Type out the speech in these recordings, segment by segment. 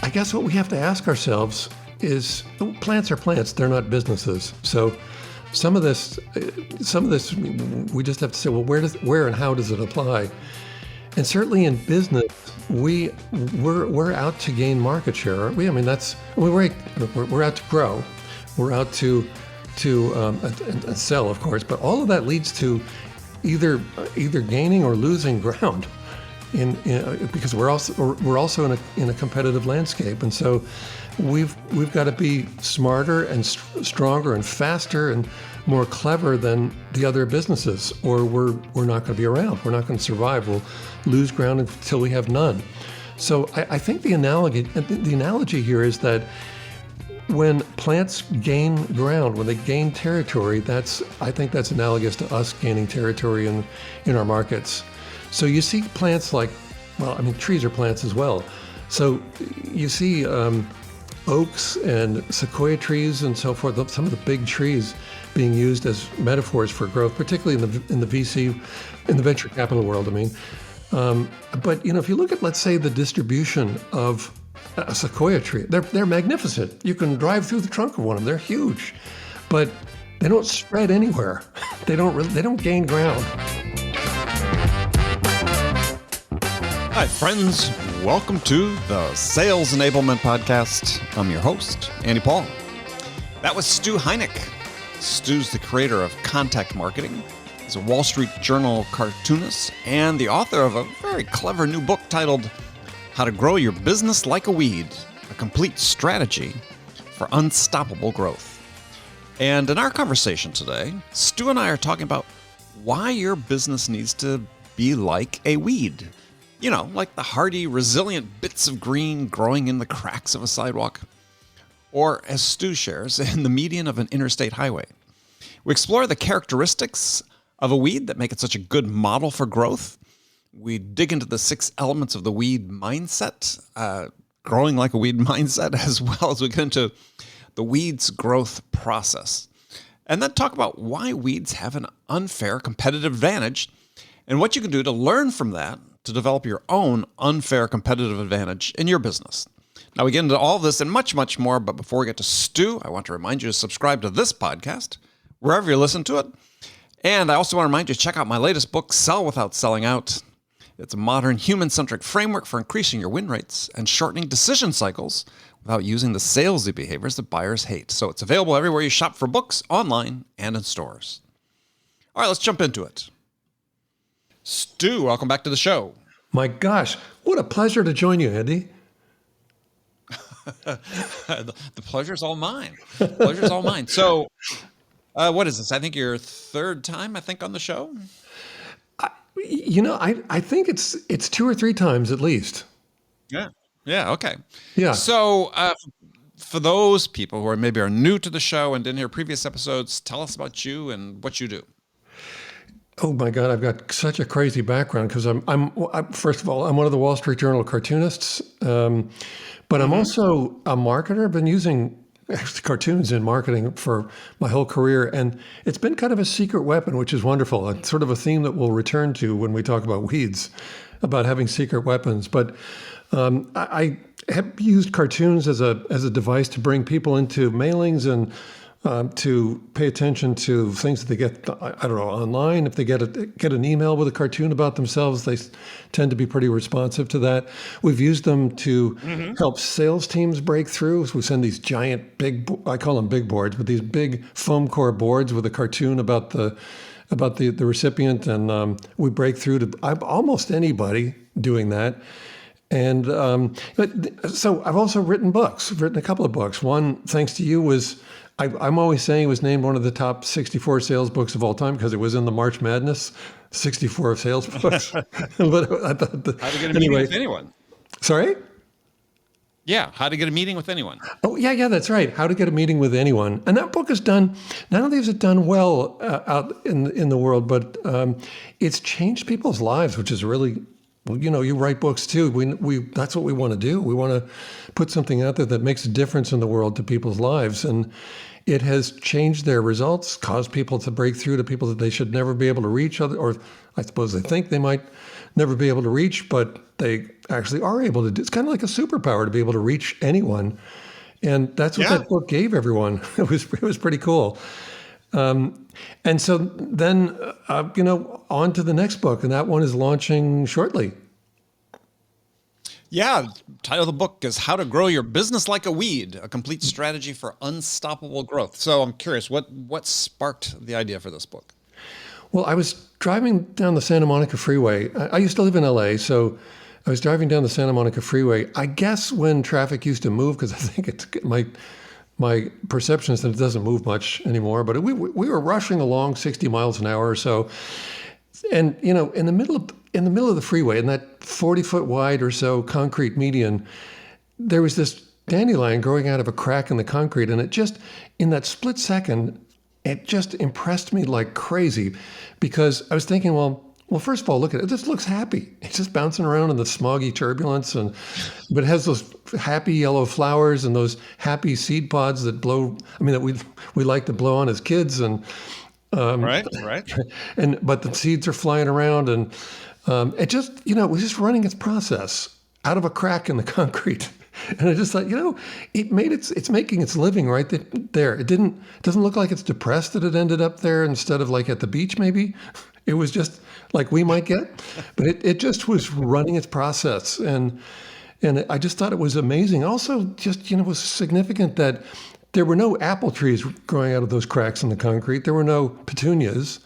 I guess what we have to ask ourselves is, plants are plants, they're not businesses. So some of this, we just have to say, well, where and how does it apply? And certainly in business, we're out to gain market share, aren't we? I mean, we're out to grow, we're out to sell, of course, but all of that leads to either gaining or losing ground, because we're also in a competitive landscape, and so we've got to be smarter and stronger and faster and more clever than the other businesses, or we're not going to be around. We're not going to survive. We'll lose ground until we have none. So I think the analogy here is that when plants gain ground, when they gain territory, I think that's analogous to us gaining territory in our markets. So you see plants like, trees are plants as well. So you see oaks and sequoia trees and so forth, some of the big trees being used as metaphors for growth, particularly in the venture capital world, But if you look at, let's say, the distribution of a sequoia tree, they're magnificent. You can drive through the trunk of one of them. They're huge, but they don't spread anywhere. They don't gain ground. Hi, friends. Welcome to the Sales Enablement Podcast. I'm your host, Andy Paul. That was Stu Heinecke. Stu's the creator of Contact Marketing. He's a Wall Street Journal cartoonist and the author of a very clever new book titled How to Grow Your Business Like a Weed, a Complete Strategy for Unstoppable Growth. And in our conversation today, Stu and I are talking about why your business needs to be like a weed. You know, like the hardy, resilient bits of green growing in the cracks of a sidewalk. Or, as Stu shares, in the median of an interstate highway. We explore the characteristics of a weed that make it such a good model for growth. We dig into the 6 elements of the weed mindset, growing like a weed mindset, as well as we get into the weed's growth process. And then talk about why weeds have an unfair competitive advantage and what you can do to learn from that to develop your own unfair competitive advantage in your business. Now, we get into all this and much, much more, but before we get to Stu, I want to remind you to subscribe to this podcast, wherever you listen to it. And I also want to remind you to check out my latest book, Sell Without Selling Out. It's a modern human-centric framework for increasing your win rates and shortening decision cycles without using the salesy behaviors that buyers hate. So it's available everywhere you shop for books, online and in stores. All right, let's jump into it. Stu, welcome back to the show. My gosh, what a pleasure to join you, Andy. The pleasure's all mine. Pleasure's all mine. So, what is this? I think your third time, on the show. I think it's 2 or 3 times at least. Yeah. Okay. Yeah. So, for those people who maybe are new to the show and didn't hear previous episodes, tell us about you and what you do. Oh my God, I've got such a crazy background because I'm first of all, I'm one of the Wall Street Journal cartoonists, but I'm also a marketer. I've been using cartoons in marketing for my whole career, and it's been kind of a secret weapon, which is wonderful. It's sort of a theme that we'll return to when we talk about weeds, about having secret weapons. But I have used cartoons as a device to bring people into mailings and to pay attention to things that they get, online. If they get an email with a cartoon about themselves, they tend to be pretty responsive to that. We've used them to help sales teams break through. So we send these giant I call them big boards, but these big foam core boards with a cartoon about the recipient, and we break through to almost anybody doing that. And so I've also written books. I've written a couple of books. One, thanks to you, was I'm always saying it was named one of the top 64 sales books of all time because it was in the March Madness 64 sales books. But I thought How to get a meeting with anyone. Sorry? Yeah, How to Get a Meeting with Anyone. Oh, yeah, that's right. How to Get a Meeting with Anyone. And that book is done, not only is it done well out in the world, but it's changed people's lives, which is really, you write books too. We that's what we want to do. We want to put something out there that makes a difference in the world to people's lives. And it has changed their results, caused people to break through to people that they should never be able to reach, or I suppose they think they might never be able to reach, but they actually are able to do. It's kind of like a superpower to be able to reach anyone. And that's what Yeah. that book gave everyone. It was pretty cool. And so then, on to the next book, and that one is launching shortly. Yeah, title of the book is How to Grow Your Business Like a Weed, a complete strategy for unstoppable growth. So I'm curious, what sparked the idea for this book? Well, I was driving down the Santa Monica Freeway. I used to live in LA, so I was driving down the Santa Monica Freeway. I guess when traffic used to move, because I think it's my perception is that it doesn't move much anymore. But we were rushing along 60 miles an hour or so, and in the middle of the freeway, in that 40-foot wide or so concrete median, there was this dandelion growing out of a crack in the concrete, and it just, in that split second, it just impressed me like crazy, because I was thinking, well, first of all, look at it. This looks happy. It's just bouncing around in the smoggy turbulence, but it has those happy yellow flowers and those happy seed pods that blow. I mean, that we like to blow on as kids, and Right. but the seeds are flying around, and it just, it was just running its process out of a crack in the concrete. And I just thought, it's making its living right there. It doesn't look like it's depressed that it ended up there instead of like at the beach, maybe. It was just like we might get, but it just was running its process. And I just thought it was amazing. Also, just, it was significant that there were no apple trees growing out of those cracks in the concrete. There were no petunias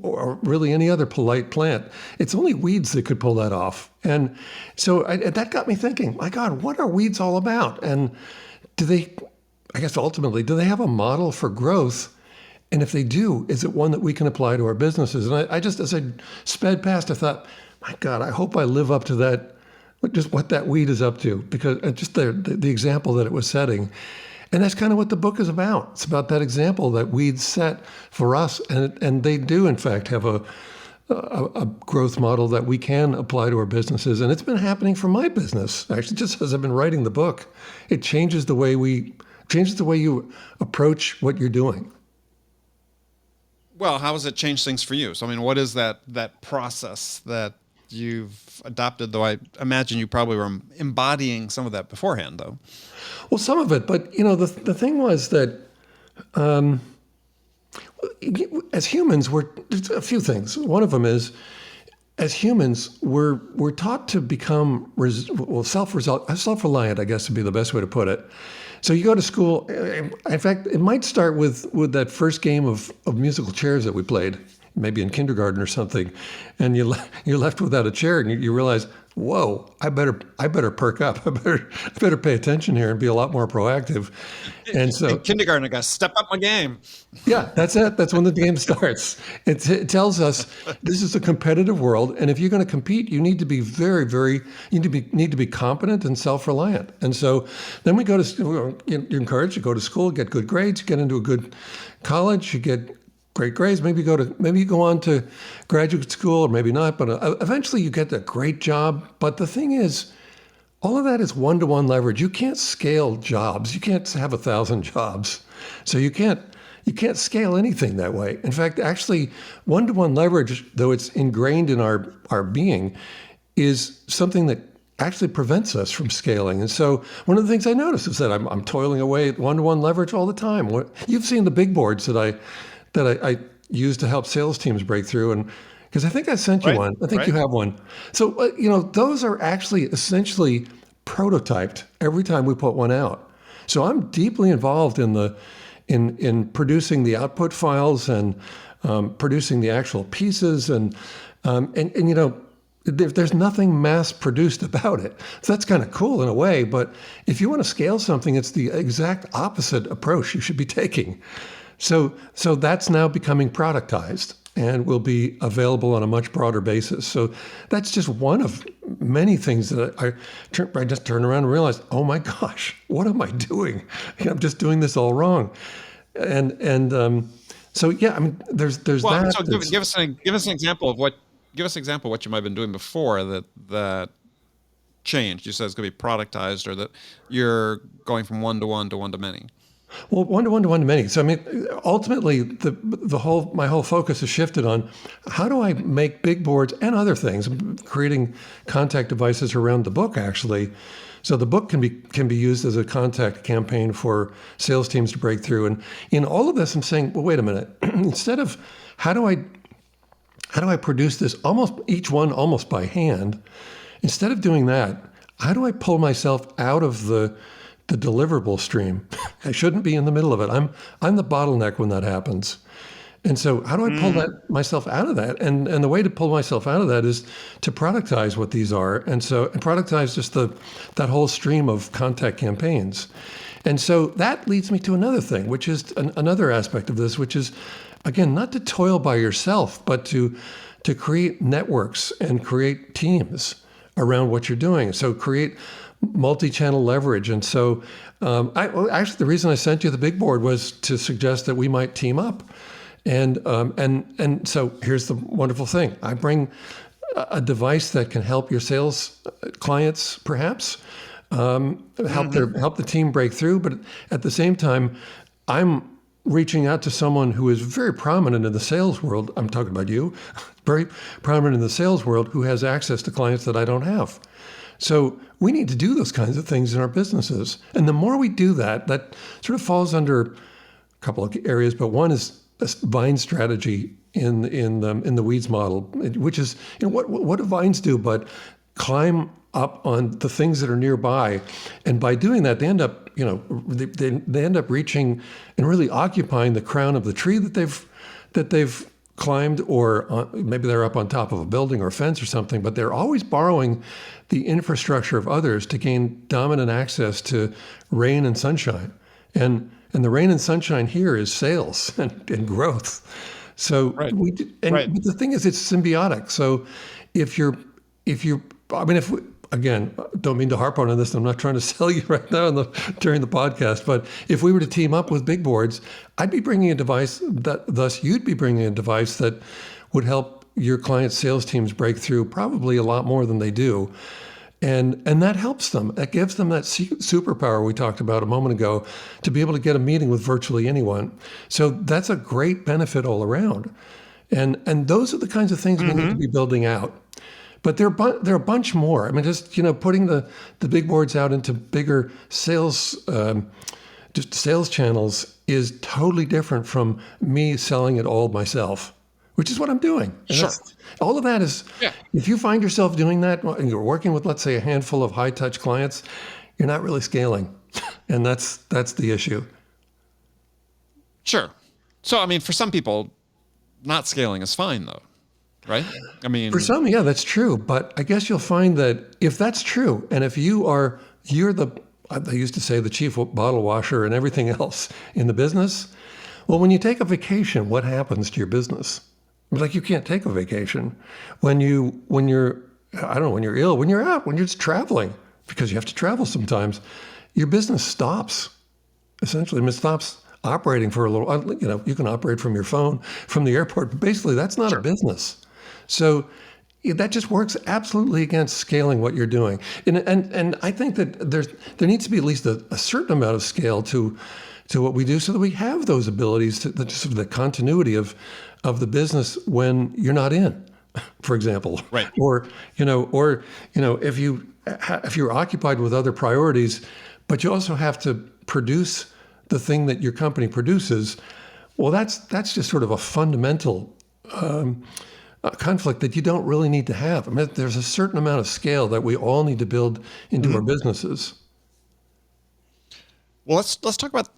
or really any other polite plant. It's only weeds that could pull that off. And so that got me thinking, my God, what are weeds all about? And I guess ultimately, do they have a model for growth? And if they do, is it one that we can apply to our businesses? And I just, as I sped past, I thought, my God, I hope I live up to that, just what that weed is up to, because just the example that it was setting. And that's kind of what the book is about. It's about that example that weeds set for us. And they do, in fact, have a growth model that we can apply to our businesses. And it's been happening for my business, actually, just as I've been writing the book. It changes the way you approach what you're doing. Well, how has it changed things for you? So, I mean, what is that process that you've adopted? Though I imagine you probably were embodying some of that beforehand, though. Well, some of it, but the thing was that as humans, there's a few things. One of them is, as humans, we're taught to become self-reliant, I guess would be the best way to put it. So you go to school. In fact, it might start with that first game of musical chairs that we played, maybe in kindergarten or something, and you're left without a chair, and you realize, whoa, I better perk up. I better pay attention here and be a lot more proactive. And so in kindergarten, I got to step up my game. Yeah, that's it. That's when the game starts. It tells us this is a competitive world, and if you're going to compete, you need to be you need to be competent and self-reliant. And so then we go to school. You're encouraged to go to school, get good grades, get into a good college, you get great grades. Maybe you go on to graduate school, or maybe not. But eventually, you get a great job. But the thing is, all of that is one-to-one leverage. You can't scale jobs. You can't have 1,000 jobs. So you can't scale anything that way. In fact, actually, one-to-one leverage, though it's ingrained in our being, is something that actually prevents us from scaling. And so one of the things I notice is that I'm toiling away at one-to-one leverage all the time. You've seen the big boards that I use to help sales teams break through, and because I think I sent you one. I think you have one. So those are actually essentially prototyped every time we put one out. So I'm deeply involved in producing the output files and producing the actual pieces, and there's nothing mass produced about it. So that's kind of cool in a way. But if you want to scale something, it's the exact opposite approach you should be taking. So that's now becoming productized and will be available on a much broader basis. So that's just one of many things that I just turn around and realize, oh my gosh, what am I doing? I'm just doing this all wrong. So yeah, I mean, there's that. So give us an example of what you might have been doing before that changed. You said it's going to be productized, or that you're going from one to one to one to many. Well, one to one to many. So I mean, ultimately, my whole focus has shifted on how do I make big boards and other things. I'm creating contact devices around the book actually, so the book can be used as a contact campaign for sales teams to break through. And in all of this, I'm saying, well, wait a minute. Instead of how do I produce this each one almost by hand? Instead of doing that, how do I pull myself out of the deliverable stream? I shouldn't be in the middle of it. I'm the bottleneck when that happens. And so how do I pull myself out of that? And the way to pull myself out of that is to productize what these are. And productize just that whole stream of contact campaigns. And so that leads me to another thing, which is another aspect of this, which is, again, not to toil by yourself, but to create networks and create teams around what you're doing. So create multi-channel leverage. And so actually the reason I sent you the big board was to suggest that we might team up. And so here's the wonderful thing. I bring a device that can help your sales clients perhaps, help the team break through. But at the same time, I'm reaching out to someone who is very prominent in the sales world. I'm talking about you, very prominent in the sales world, who has access to clients that I don't have. So we need to do those kinds of things in our businesses. And the more we do that, that sort of falls under a couple of areas, but one is a vine strategy in the weeds model, which is, what do vines do but climb up on the things that are nearby, and by doing that, they end up, they end up reaching and really occupying the crown of the tree that they've climbed, or maybe they're up on top of a building or a fence or something, but they're always borrowing the infrastructure of others to gain dominant access to rain and sunshine. And the rain and sunshine here is sales and growth. So Right. But the thing is, it's symbiotic. So again, don't mean to harp on this. I'm not trying to sell you right now during the podcast, but if we were to team up with big boards, I'd be bringing a device thus you'd be bringing a device that would help your clients' sales teams break through probably a lot more than they do. And that helps them. That gives them that superpower we talked about a moment ago to be able to get a meeting with virtually anyone. So that's a great benefit all around. And those are the kinds of things we need to be building out. But there are a bunch more. I mean, just putting the big boards out into bigger sales channels is totally different from me selling it all myself, which is what I'm doing. And Sure. All of that is, if you find yourself doing that and you're working with, let's say, a handful of high-touch clients, you're not really scaling. And that's the issue. Sure. So, I mean, for some people, not scaling is fine, though, right? I mean, For some, yeah, that's true. But I guess you'll find that if that's true, and if you're they used to say the chief bottle washer and everything else in the business, well, when you take a vacation, what happens to your business? Like, you can't take a vacation when you're ill, when you're out, when you're just traveling, because you have to travel sometimes, your business stops. Essentially, it stops operating for a little. You can operate from your phone from the airport, but basically that's not a business. So that just works absolutely against scaling what you're doing. And I think that there needs to be at least a certain amount of scale to what we do, so that we have those abilities to the continuity of the business when you're not in, for example. Right. Or if you're occupied with other priorities, but you also have to produce the thing that your company produces, well, that's just sort of a fundamental conflict that you don't really need to have. I mean, there's a certain amount of scale that we all need to build into our businesses. well, let's talk about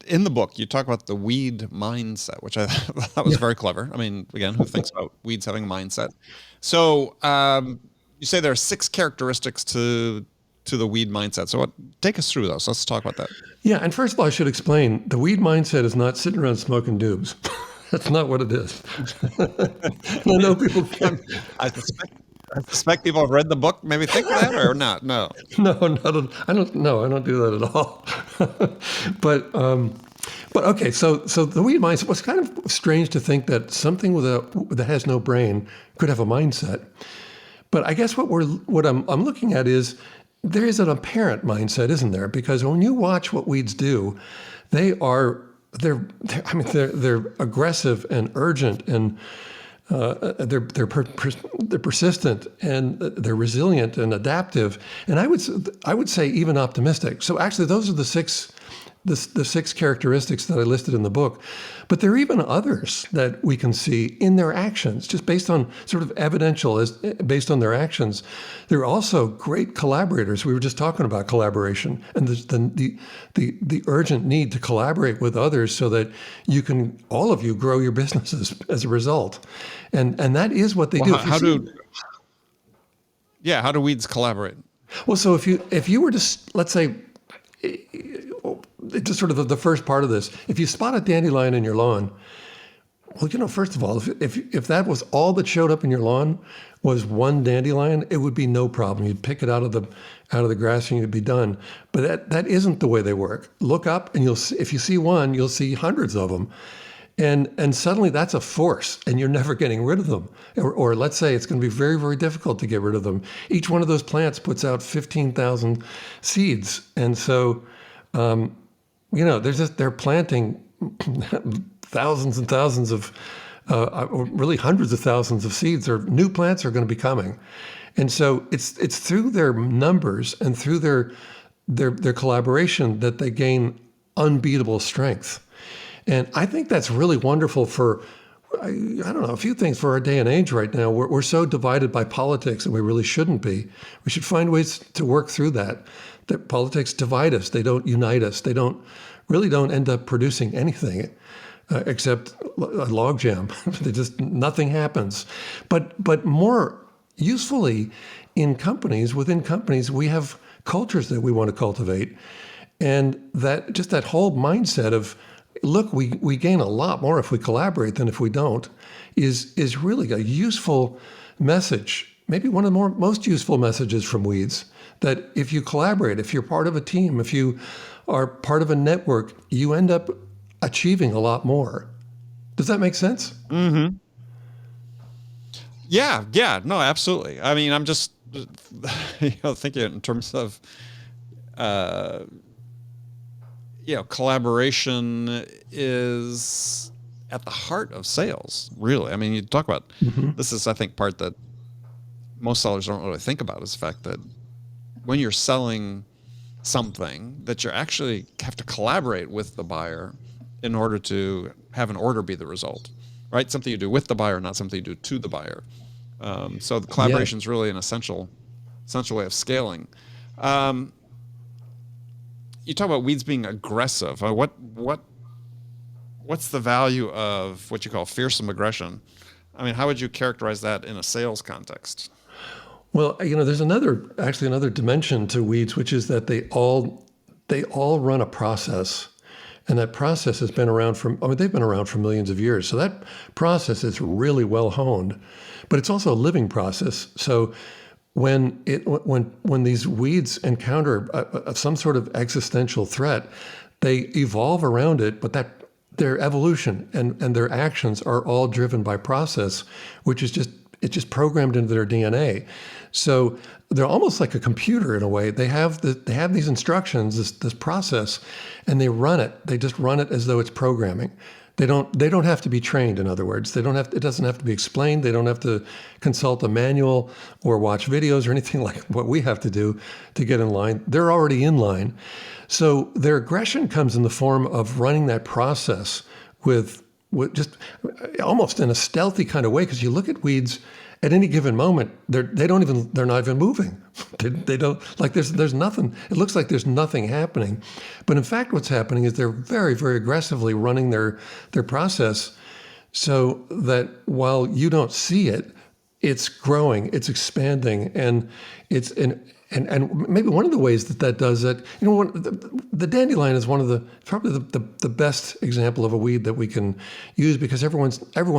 in the book, you talk about the weed mindset, which I thought was very clever. I mean, again, who thinks about weeds having a mindset? So you say there are 6 characteristics to the weed mindset. So take us through those. Let's talk about that. Yeah, and first of all, I should explain, the weed mindset is not sitting around smoking doobs. That's not what it is. I know people can. I suspect people have read the book, maybe think that, or not. No. No, I don't do that at all. But okay, so the weed mindset was kind of strange to think that something that has no brain could have a mindset. But I guess what I'm looking at is there is an apparent mindset, isn't there? Because when you watch what weeds do, they're aggressive and urgent, and they're persistent, and they're resilient and adaptive, and I would say even optimistic. So actually, those are the six characteristics that I listed in the book. But there are even others that we can see in their actions, just based on sort of based on their actions. They're also great collaborators. We were just talking about collaboration and the urgent need to collaborate with others so that all of you grow your businesses as a result. And that is what they do. How do weeds collaborate? Well, so if you were to, let's say, just sort of the first part of this, if you spot a dandelion in your lawn, well, first of all, if that was all that showed up in your lawn was one dandelion, it would be no problem. You'd pick it out of the grass and you'd be done. But that isn't the way they work. Look up and if you see one, you'll see hundreds of them. And suddenly that's a force, and you're never getting rid of them. Or let's say it's going to be very, very difficult to get rid of them. Each one of those plants puts out 15,000 seeds. And so, they're planting thousands and thousands of, or really hundreds of thousands of seeds, or new plants are going to be coming. And so it's through their numbers and through their collaboration that they gain unbeatable strength. And I think that's really wonderful for, I don't know, a few things for our day and age right now. We're so divided by politics, and we really shouldn't be. We should find ways to work through that. That politics divide us. They don't unite us. They don't end up producing anything except a logjam. Nothing happens. But more usefully, within companies, we have cultures that we want to cultivate. And that whole mindset of, look, we gain a lot more if we collaborate than if we don't, is really a useful message. Maybe one of the most useful messages from weeds, that if you collaborate, if you're part of a team, if you are part of a network, you end up achieving a lot more. Does that make sense? Mm-hmm. Yeah, no, absolutely. I mean, I'm just thinking in terms of collaboration is at the heart of sales, really. I mean, you talk about, this is, I think, part that most sellers don't really think about, is the fact that when you're selling something, that you actually have to collaborate with the buyer in order to have an order be the result, right? Something you do with the buyer, not something you do to the buyer. So the collaboration is really an essential way of scaling. You talk about weeds being aggressive. What's the value of what you call fearsome aggression? I mean, how would you characterize that in a sales context? Well, there's another dimension to weeds, which is that they all run a process, and that process has been around they've been around for millions of years. So that process is really well honed, but it's also a living process. So when these weeds encounter some sort of existential threat, they evolve around it, but their evolution and their actions are all driven by process, which is just programmed into their DNA. So they're almost like a computer in a way. They have these instructions, this process, and they run it. They just run it as though it's programming. They don't have to be trained, in other words. It doesn't have to be explained. They don't have to consult a manual or watch videos or anything like what we have to do to get in line. They're already in line. So their aggression comes in the form of running that process with just almost in a stealthy kind of way, because you look at weeds at any given moment, they're not even moving. They don't, like there's nothing. It looks like there's nothing happening, but in fact, what's happening is they're very, very aggressively running their process, so that while you don't see it, it's growing, it's expanding, and and maybe one of the ways that does that, the dandelion is probably the best example of a weed that we can use, because everyone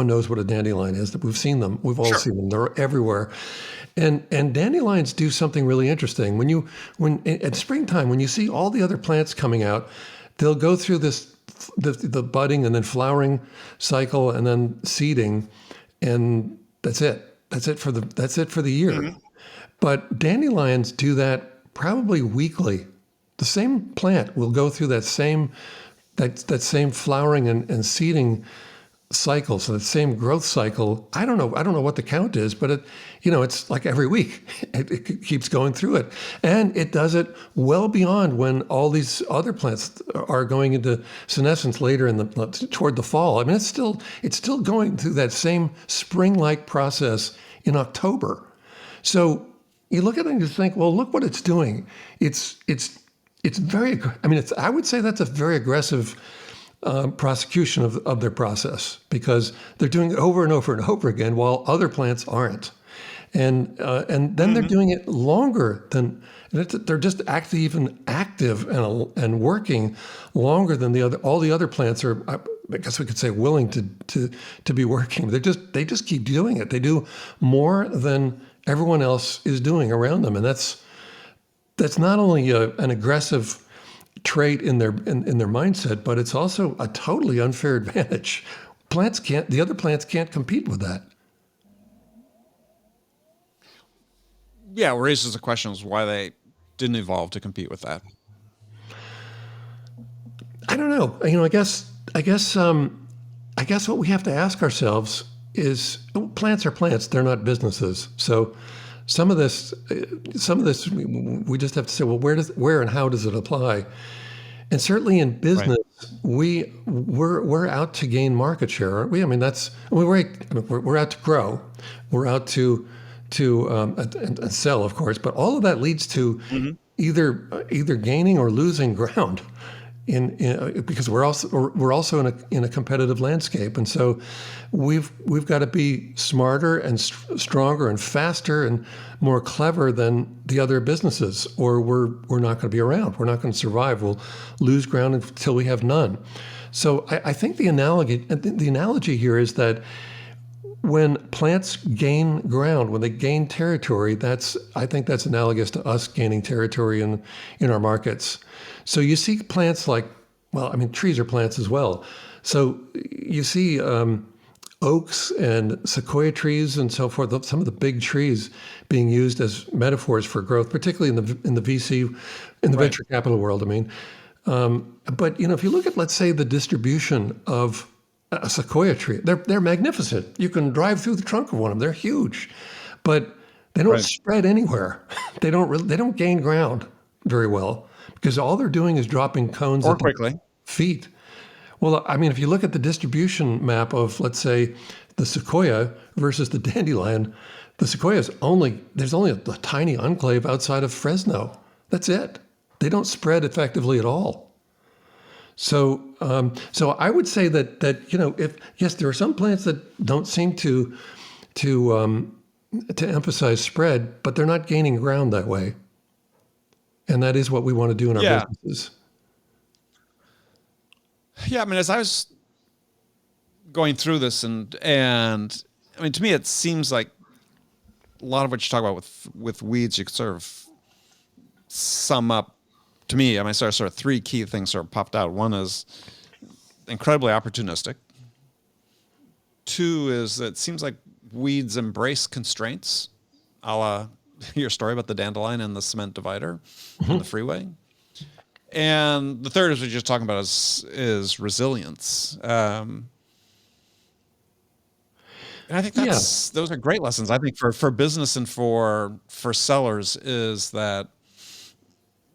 knows what a dandelion is. That we've seen them, we've all seen them. They're everywhere, and dandelions do something really interesting. When at springtime, when you see all the other plants coming out, they'll go through the budding and then flowering cycle and then seeding, and that's it. That's it for the year. Mm-hmm. But dandelions do that probably weekly. The same plant will go through that same that same flowering and seeding cycle, so the same growth cycle. I don't know what the count is, but it's like every week it keeps going through it, and it does it well beyond when all these other plants are going into senescence later toward the fall. I mean, it's still going through that same spring-like process in October. So you look at it and you think, well, look what it's doing. It's very. I mean, I would say that's a very aggressive prosecution of their process, because they're doing it over and over and over again while other plants aren't, and then they're doing it longer than they're just even active and working longer than all the other plants are. I guess we could say willing to be working. They just keep doing it. They do more than everyone else is doing around them, and that's not only an aggressive trait in their mindset, but it's also a totally unfair advantage. The other plants can't compete with that. Yeah, it raises the question is why they didn't evolve to compete with that. I don't know. I guess what we have to ask ourselves is, plants are plants. They're not businesses. So some of this we just have to say, well, where and how does it apply? And certainly in business, right, we're out to gain market share, aren't we? I mean, we're out to grow, we're out to and sell, of course. But all of that leads to either gaining or losing ground, because we're also in a competitive landscape, and so we've got to be smarter and stronger and faster and more clever than the other businesses, or we're not going to be around. We're not going to survive. We'll lose ground until we have none. So I think the analogy here is that when plants gain ground, when they gain territory, I think that's analogous to us gaining territory in our markets. So you see plants like, well, I mean, trees are plants as well. So you see oaks and sequoia trees and so forth, some of the big trees being used as metaphors for growth, particularly in the VC, in the venture capital world, I mean. But, if you look at, let's say, the distribution of a sequoia tree, they're magnificent. You can drive through the trunk of one of them. They're huge, but they don't spread anywhere. They don't gain ground very well, because all they're doing is dropping cones or quickly feet. Well, I mean, if you look at the distribution map of, let's say, the sequoia versus the dandelion, the sequoia there's only a tiny enclave outside of Fresno. That's it. They don't spread effectively at all. So I would say that yes, there are some plants that don't seem to emphasize spread, but they're not gaining ground that way. And that is what we want to do in our businesses. Yeah, I mean, as I was going through this, and I mean, to me, it seems like a lot of what you talk about with weeds, you could sort of sum up. To me, I mean, sort of three key things sort of popped out. One is incredibly opportunistic. Two is that it seems like weeds embrace constraints, a la your story about the dandelion and the cement divider on the freeway. And the third is what you're just talking about is resilience. And I think those are great lessons. I think for business and for sellers is that,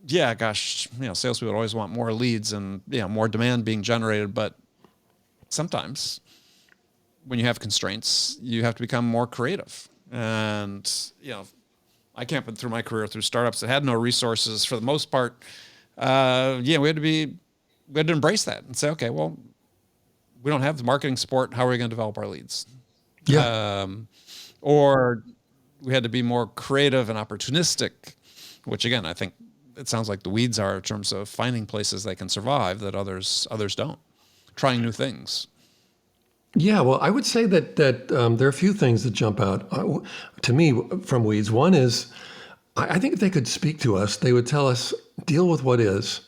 yeah, gosh, salespeople always want more leads and more demand being generated, but sometimes when you have constraints, you have to become more creative. And I can't put through my career through startups that had no resources for the most part. We had to embrace that and say, okay, well, we don't have the marketing support. How are we going to develop our leads? Yeah. Or we had to be more creative and opportunistic, which again, I think it sounds like the weeds are in terms of finding places they can survive that others don't, trying new things. Yeah, well, I would say that there are a few things that jump out to me from weeds. One is, I think if they could speak to us, they would tell us, deal with what is.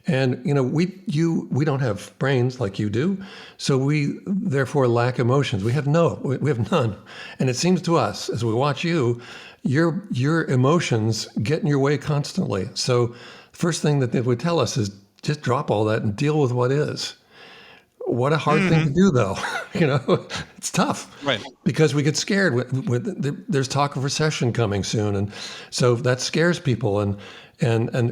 And we don't have brains like you do, so we therefore lack emotions. We have none. And it seems to us, as we watch you, your emotions get in your way constantly. So first thing that they would tell us is just drop all that and deal with what is. What a hard thing to do, though. It's tough, Right. because we get scared. There's talk of recession coming soon, and so that scares people and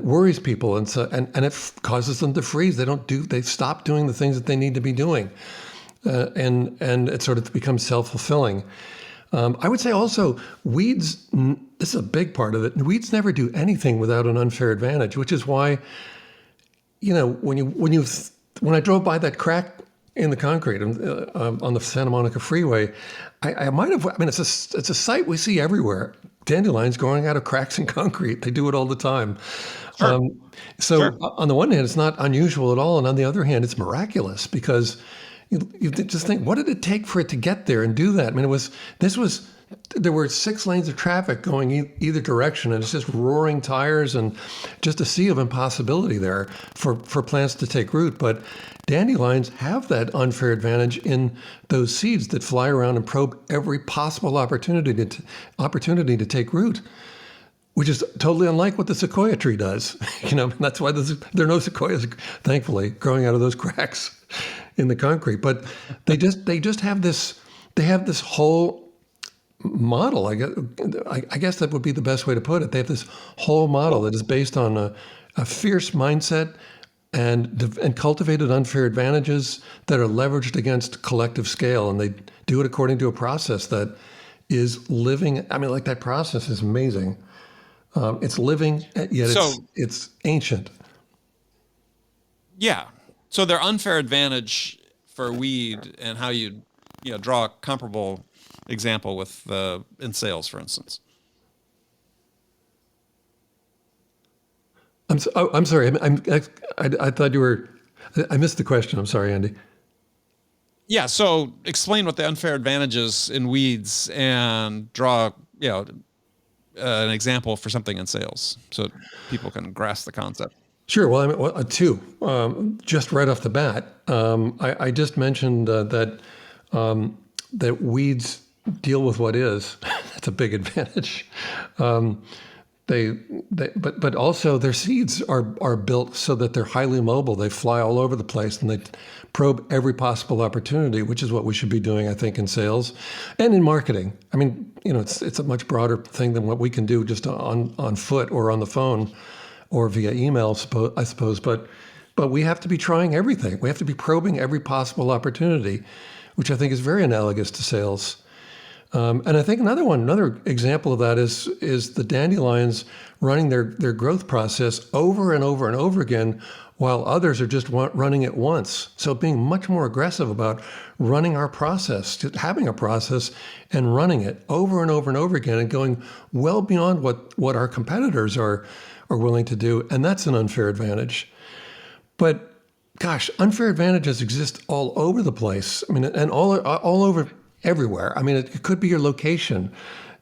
worries people, and it causes them to freeze. They stop doing the things that they need to be doing, and it sort of becomes self-fulfilling. I would say also weeds. This is a big part of it. Weeds never do anything without an unfair advantage, which is why, when I drove by that crack in the concrete on the Santa Monica Freeway, I might have. I mean, it's a sight we see everywhere. Dandelions growing out of cracks in concrete. They do it all the time. Sure. Sure. On the one hand, it's not unusual at all, and on the other hand, it's miraculous, because you just think, what did it take for it to get there and do that? I mean, there were 6 lanes of traffic going either direction, and it's just roaring tires and just a sea of impossibility there for plants to take root. But dandelions have that unfair advantage in those seeds that fly around and probe every possible opportunity to take root, which is totally unlike what the sequoia tree does. That's why there are no sequoias, thankfully, growing out of those cracks in the concrete. But they just have this. They have this whole model. I guess that would be the best way to put it. They have this whole model that is based on a fierce mindset and cultivated unfair advantages that are leveraged against collective scale, and they do it according to a process that is living. I mean, like, that process is amazing. It's living, yet it's ancient. Yeah. So their unfair advantage for weed, and how you draw a comparable example with in sales, for instance. I'm sorry. I thought you were. I missed the question. I'm sorry, Andy. Yeah. So explain what the unfair advantage is in weeds, and draw an example for something in sales, so people can grasp the concept. Sure. Well, 2. Just right off the bat, I just mentioned that weeds deal with what is. That's a big advantage. But also their seeds are built so that they're highly mobile. They fly all over the place, and they probe every possible opportunity, which is what we should be doing, I think, in sales and in marketing. I mean, it's a much broader thing than what we can do just on foot or on the phone or via email, I suppose. But we have to be trying everything. We have to be probing every possible opportunity, which I think is very analogous to sales. And I think another example of that is the dandelions running their growth process over and over and over again, while others are just running it once. So being much more aggressive about running our process, just having a process and running it over and over and over again, and going well beyond what our competitors are willing to do. And that's an unfair advantage. But gosh, unfair advantages exist all over the place. I mean, and all over everywhere. I mean, it could be your location.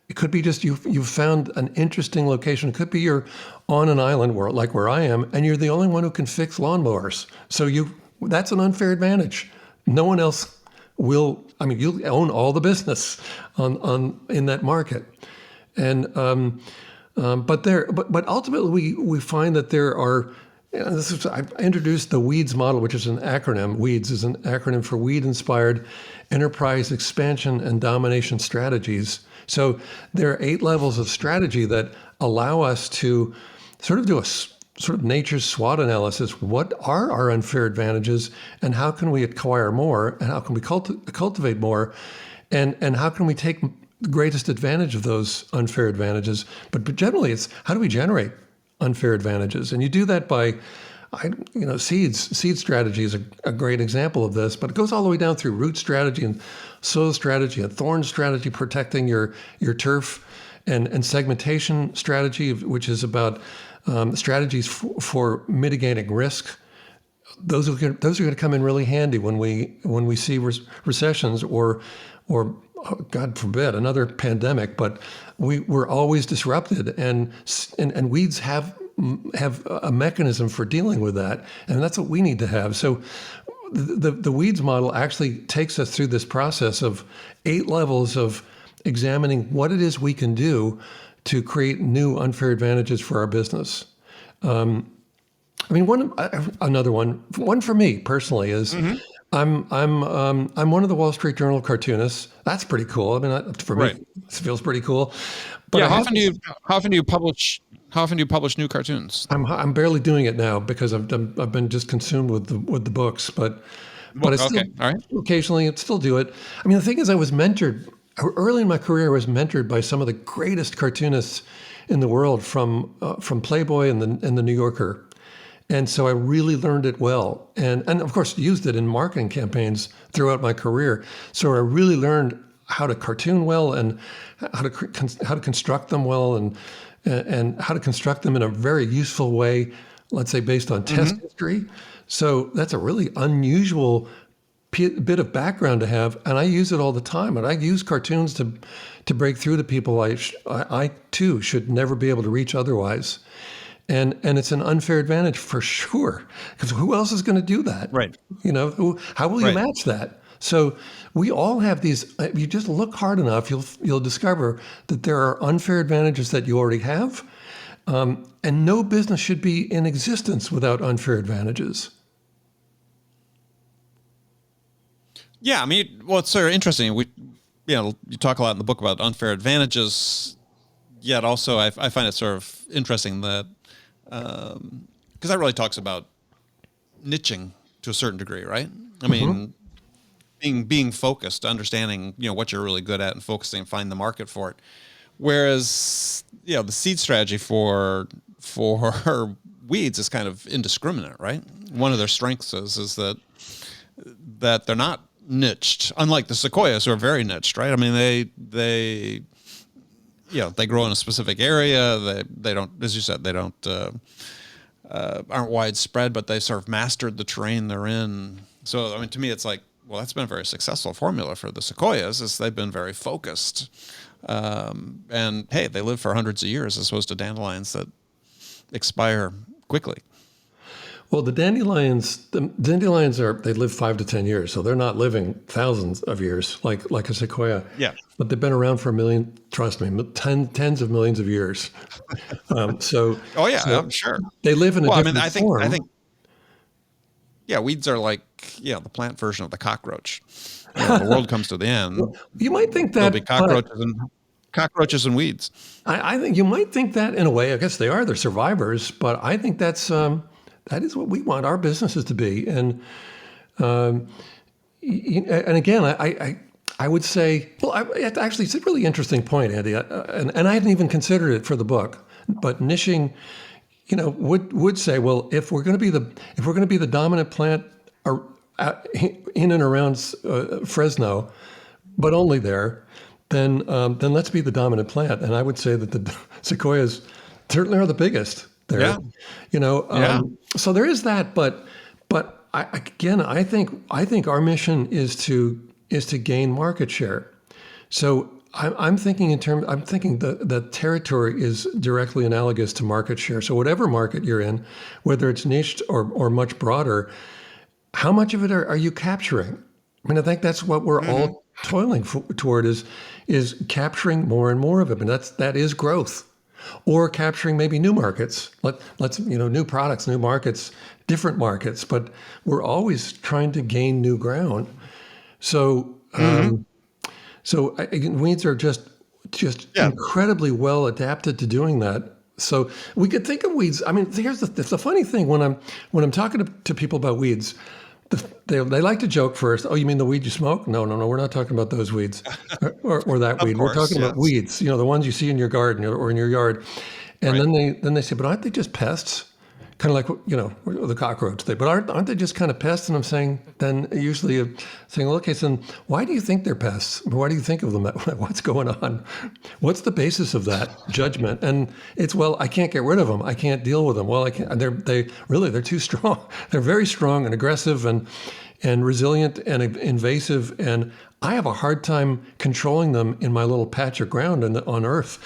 It could be just you've found an interesting location. It could be you're on an island where I am, and you're the only one who can fix lawnmowers. So that's an unfair advantage. No one else will. I mean, you own all the business in that market, and but ultimately we find that there are. I introduced the WEEDS model, which is an acronym. WEEDS is an acronym for Weed-Inspired Enterprise Expansion and Domination Strategies. So there are 8 levels of strategy that allow us to sort of do a sort of nature's SWOT analysis. What are our unfair advantages, and how can we acquire more, and how can we cultivate more, and how can we take the greatest advantage of those unfair advantages? But generally, it's how do we generate unfair advantages? And you do that by, seeds. Seed strategy is a great example of this, but it goes all the way down through root strategy and soil strategy and thorn strategy, protecting your turf, and segmentation strategy, which is about strategies for mitigating risk. Those are going to come in really handy when we see recessions or God forbid, another pandemic. But we're always disrupted, and weeds have a mechanism for dealing with that, and that's what we need to have. So the weeds model actually takes us through this process of 8 levels of examining what it is we can do to create new unfair advantages for our business. I mean, another one for me personally is I'm one of the Wall Street Journal cartoonists. That's pretty cool. I mean, for me, Right. it feels pretty cool. But Yeah. I have this, How often do you publish? How often do you publish new cartoons? I'm barely doing it now because I've been just consumed with the books. But I Okay. still All right. occasionally still do it. I mean, the thing is, I was mentored early in my career. I was mentored by some of the greatest cartoonists in the world from Playboy and the New Yorker. And so I really learned it well, and of course used it in marketing campaigns throughout my career. So I really learned how to cartoon well and how to construct them well and how to construct them in a very useful way. Let's say based on test history. So that's a really unusual bit of background to have, and I use it all the time. And I use cartoons to break through to people I too should never be able to reach otherwise. And it's an unfair advantage for sure, because who else is going to do that? Right. How will you Right. match that? So we all have these. If you just look hard enough, you'll discover that there are unfair advantages that you already have, and no business should be in existence without unfair advantages. Yeah. I mean, well, it's sort of interesting. You talk a lot in the book about unfair advantages. Yet also, I find it sort of interesting that because that really talks about niching to a certain degree, right? I mean, being focused, understanding what you're really good at, and focusing and find the market for it. Whereas the seed strategy for weeds is kind of indiscriminate, right? One of their strengths is that they're not niched, unlike the sequoias who are very niched, right? I mean, they grow in a specific area. They don't, as you said, they don't aren't widespread, but they sort of mastered the terrain they're in. So, I mean, to me, it's like, well, that's been a very successful formula for the sequoias, is they've been very focused. And hey, they live for hundreds of years as opposed to dandelions that expire quickly. Well, the dandelions they live 5 to 10 years, so they're not living thousands of years like a sequoia. Yeah. But they've been around for a million. Trust me, tens of millions of years. So. Oh yeah, so I'm sure. they live in a different form. I think. Yeah, weeds are like the plant version of the cockroach. The world comes to the end. You might think There'll that be cockroaches and weeds. I think you might think that in a way. I guess they're survivors, but I think that is what we want our businesses to be. And again, I would say, well, actually, it's a really interesting point, Andy, and I hadn't even considered it for the book. But niching, would say, well, if we're going to be the dominant plant in and around Fresno, but only there, then let's be the dominant plant. And I would say that the sequoias certainly are the biggest there. Yeah. So there is that, but I think our mission is to gain market share. So I'm thinking the territory is directly analogous to market share. So whatever market you're in, whether it's niched or much broader, how much of it are you capturing? I mean, I think that's what we're all toiling toward is capturing more and more of it, and that is growth, or capturing maybe new markets. Let's new products, new markets, different markets, but we're always trying to gain new ground. So. Weeds are just incredibly well adapted to doing that. So we could think of weeds. I mean, here's the funny thing when I'm talking to people about weeds, they like to joke first. Oh, you mean the weed you smoke? No, we're not talking about those weeds or that weed. We're talking about weeds. The ones you see in your garden or in your yard. And then they say, but aren't they just pests? Kind of like the cockroach thing, but aren't they just kind of pests? And I'm saying, then usually saying, well, okay, so then why do you think they're pests? Why do you think of them? What's going on? What's the basis of that judgment? And it's, well, I can't get rid of them. I can't deal with them. Well, I can't. They're too strong. They're very strong and aggressive and resilient and invasive. And I have a hard time controlling them in my little patch of ground on Earth.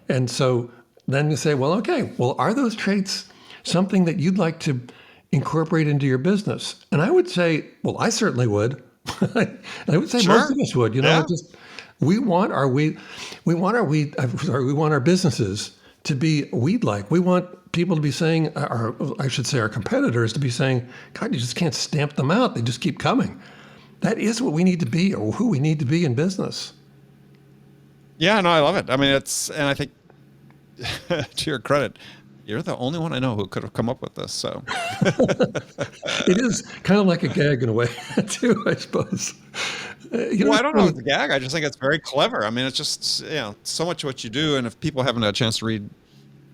And so then you say, well, okay, are those traits something that you'd like to incorporate into your business? And I would say, well, I certainly would. I would say most of us would. We want our businesses to be weed-like. We want people to be saying, or I should say our competitors to be saying, God, you just can't stamp them out. They just keep coming. That is what we need to be, or who we need to be in business. Yeah, no, I love it. I mean, and I think to your credit, you're the only one I know who could have come up with this. So It is kind of like a gag in a way, too, I suppose. Well, I don't know if it's a gag. I just think it's very clever. I mean, it's just, so much of what you do. And if people haven't had a chance to read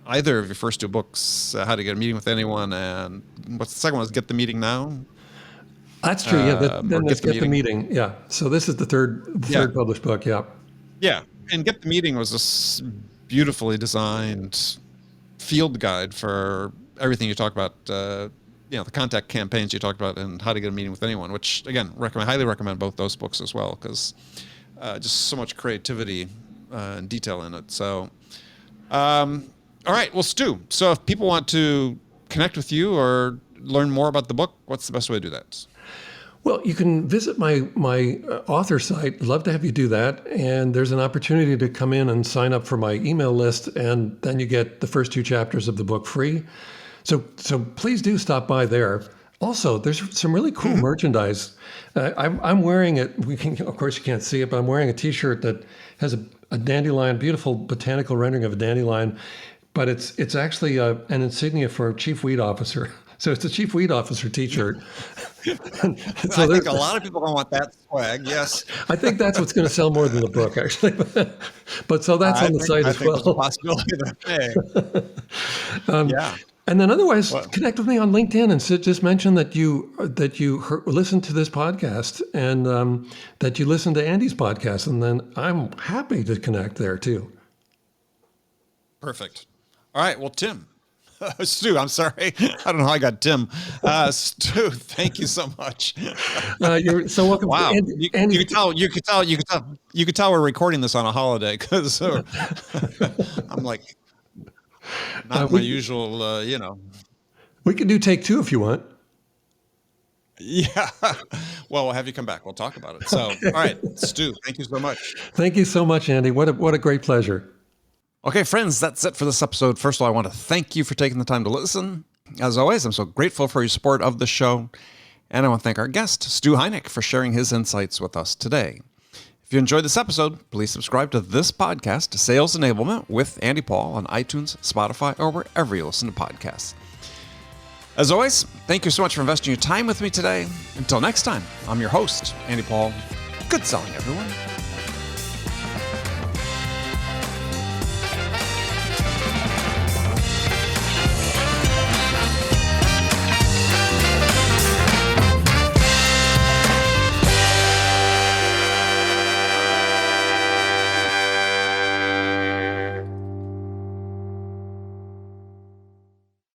either of your first two books, How to Get a Meeting with Anyone, and what's the second one? Is Get the Meeting Now? That's true. Yeah. Then let's Get the Meeting. Yeah. So this is the third published book. Yeah. Yeah. And Get the Meeting was this beautifully designed field guide for everything you talk about, the contact campaigns you talked about, and How to Get a Meeting with Anyone, which, again, highly recommend both those books as well, because just so much creativity and detail in it. So, all right. Well, Stu, so if people want to connect with you or learn more about the book, what's the best way to do that? Well, you can visit my author site. Love to have you do that. And there's an opportunity to come in and sign up for my email list, and then you get the first 2 chapters of the book free. So please do stop by there. Also, there's some really cool merchandise. I'm wearing it. Of course, you can't see it, but I'm wearing a T-shirt that has a dandelion, beautiful botanical rendering of a dandelion, but it's actually an insignia for Chief Weed Officer. So it's a Chief Weed Officer T-shirt. So I think a lot of people don't want that swag. Yes, I think that's what's going to sell more than the book, actually. But so that's on the site as well. There's a possibility that, yeah. And then otherwise, connect with me on LinkedIn and just mention that you listen to this podcast and that you listen to Andy's podcast, and then I'm happy to connect there too. Perfect. All right. Well, Tim. Stu, I'm sorry. I don't know how I got Tim. Stu, thank you so much. You're so welcome. Wow. Andy, you could tell we're recording this on a holiday, because I'm like, not my usual, We can do take 2 if you want. Yeah. Well, we'll have you come back. We'll talk about it. So, all right, Stu, thank you so much. Thank you so much, Andy. What a great pleasure. Okay, friends, that's it for this episode. First of all, I want to thank you for taking the time to listen. As always, I'm so grateful for your support of the show. And I want to thank our guest, Stu Heinecke, for sharing his insights with us today. If you enjoyed this episode, please subscribe to this podcast, Sales Enablement with Andy Paul, on iTunes, Spotify, or wherever you listen to podcasts. As always, thank you so much for investing your time with me today. Until next time, I'm your host, Andy Paul. Good selling, everyone.